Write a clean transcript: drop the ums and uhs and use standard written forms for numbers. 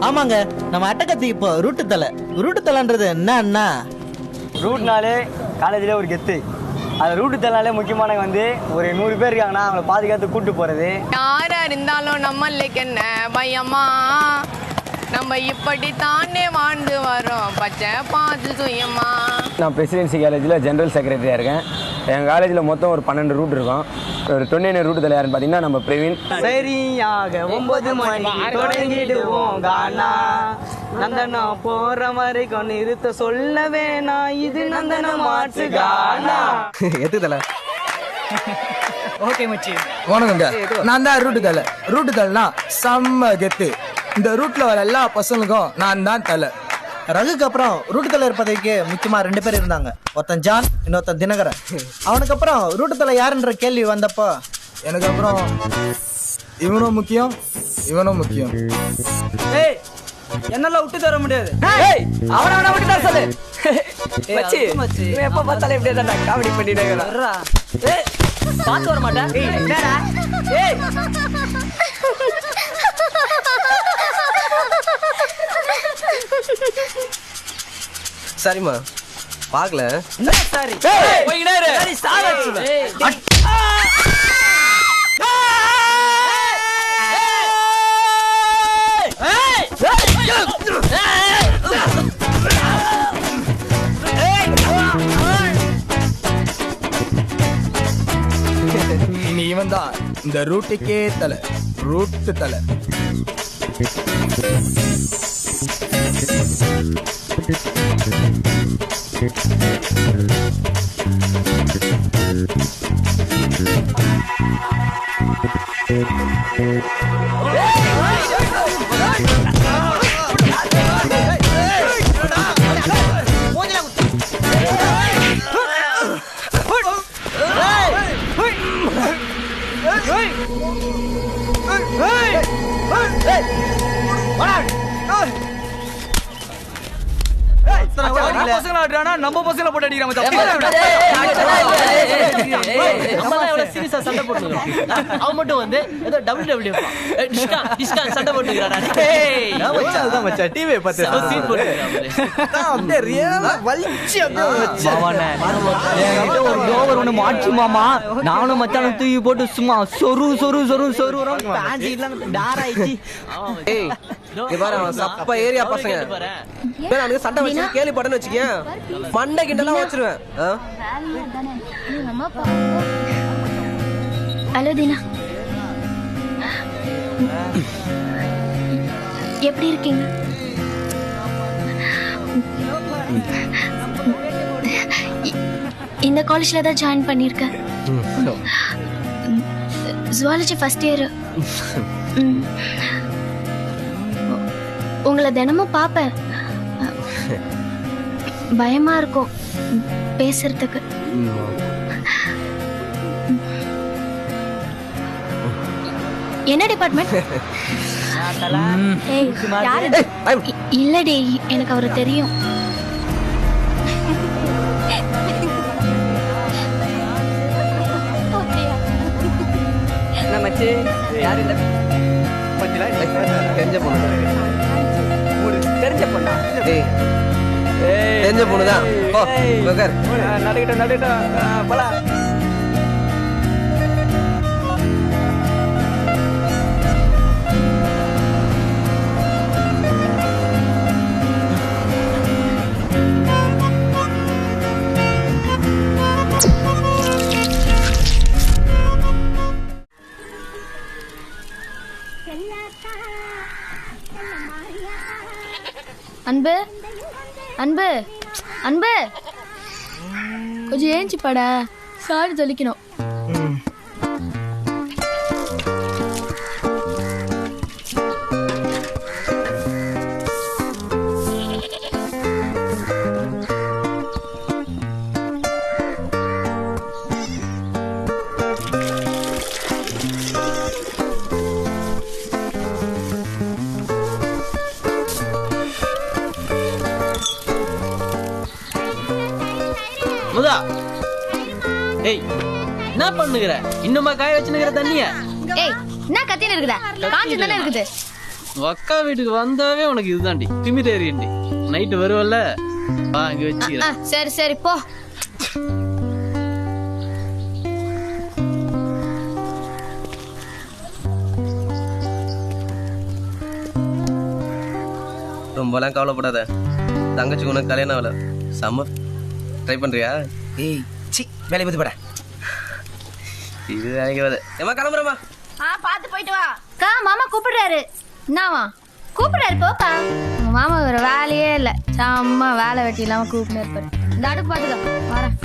ஆமாங்க, நம்ம அட்டகத்தி இப்போ ரூட்டு தலைன்றது என்னன்னா, ரூட்னாலே காலேஜில் ஒரு கெத்து. அந்த ரூட்டு தலைனாலே முக்கியமான வந்து ஒரு 100 பேர் இருக்காங்கன்னா அவங்கள பாதுகாத்து கூட்டு போகிறது. யாரா இருந்தாலும் நம்மளுக்கு என்ன பயமா, நம்ம இப்படி தானே வாழ்ந்து வரோம் பச்சை பாத்து சுயமா. நான் பிரசிடென்சி காலேஜில் ஜென்ரல் செக்ரட்டரியாக இருக்கேன். எங்கள் காலேஜில் மொத்தம் ஒரு 12 ரூட் இருக்கும். ஒரு 29 ரூட்டு தலை யாருன்னு பார்த்தீங்கன்னா நம்ம பிரவீன். சரியாக 9 மணி தொடங்கிடுவோம் கானா, நந்தனம் போற மாதிரி கொண்டு இருத்த சொல்ல வேணாம், இது நந்தனம் மாற்று கானா. எது தலை? ஓகே மச்சி. வணக்கங்க, நான் தான் ரூட்டு தலைனா செம்ம கெத்து. இந்த ரூட்ல வர எல்லா பசங்களுக்கும் நான் தான் தலை. ரகுக்கு அப்புறம் ரூட்டு தலை இருப்பதைக்கு முக்கியமா 2 பேர் இருந்தாங்க. ஒருத்தன் ஜான், இன்னொருத்தன் தினகரன். அவனுக்கு அப்புறம் ரூட்டு தலை யாருன்ற கேள்வி வந்தப்போ எனக்கு அப்புறம் இவனும் முக்கியம், இவனும் முக்கியம். என்னெல்லாம் விட்டு தர முடியாது. அவன விட்டு தர சொல்லு மச்சி. இவன் எப்ப பார்த்தாலும் இப்படியே தான் காமெடி பண்ணிட்டே இருக்கான். ஏய் பாத்து வர மாட்டேன். என்னடா ஏய் சரிம்மா பார்க்கல. சாரி போய்டா இரு. சரி சாவச்சு. நீ இவன் தான் இந்த ரூட்டுக்கே தலை, ரூட்டு தலை. நம்ம பசங்களை போட்டு அடிக்கிறாங்க. அவன் மட்டும் வந்து ஏதோ WW சண்டை போட்டுக்கிறான். மாற்றி மாமா நானும் மச்சானும் தூக்கி போட்டு சும்மா சொரு சொரு சொரு சொரு சப்ப ஏரியா பசங்க சண்டை வச்சு கேள்விப்பட்டேன்னு வச்சுக்கேன், மண்டை கிண்டெல்லாம் வச்சிருவேன். ஹலோ தீனா, எப்படி இருக்கீங்க? இந்த காலேஜ்ல தான் ஜாயின் பண்ணிருக்கேன். Zoology first year. உங்களை தினமும் பார்ப்பேன். பயமா இருக்கும் பேசுறதுக்கு. என்ன டிபார்ட்மெண்ட்? இல்லடி, எனக்கு அவரை தெரியும். தெரிஞ்ச பொண்ணா? தெரிஞ்ச பொண்ணுதான். நடக்கிட்டோம் போலாம். அன்பு அன்பு அன்பு, கொஞ்சம் ஏஞ்சி பட, சாரி தொலைக்கணும். முதா, ஏய் என்ன பண்ணுகிற? இன்னுமா காய வச்சுனுகிற தண்ணிய? ஏய், என்ன கத்தின இருக்குதா? காஞ்சு தானே இருக்குது. உங்க அக்கா வீட்டுக்கு வந்தாவே உனக்கு இதுதான்டி திமிரேறியண்டி. நைட்டு வருவல்ல வா இங்க வச்சுக்கிறேன். சரி சரி போ. ரொம்பலாம் கவலைப்படாத, தங்கச்சி உனக்கு கல்யாணம் ஆகல. செம்ம ட்ரை பண்றியா? ஏய் சி வேலையை பத்தி போட. இது நினைக்காது. ஏமா கிளம்புறமா? பாத்து போயிட்டு வா. அக்கா மாமா கூப்பிடுறாரு. என்னவா கூப்பிடுறாரு? போப்பா. உங்க மாமா ஒரு வேலையே இல்ல, சும்மா வேலை வெட்டி இல்லாம கூப்பிட்டு இருப்பாரு. இந்த அடுப்பு பாத்துக்கோ வரேன்.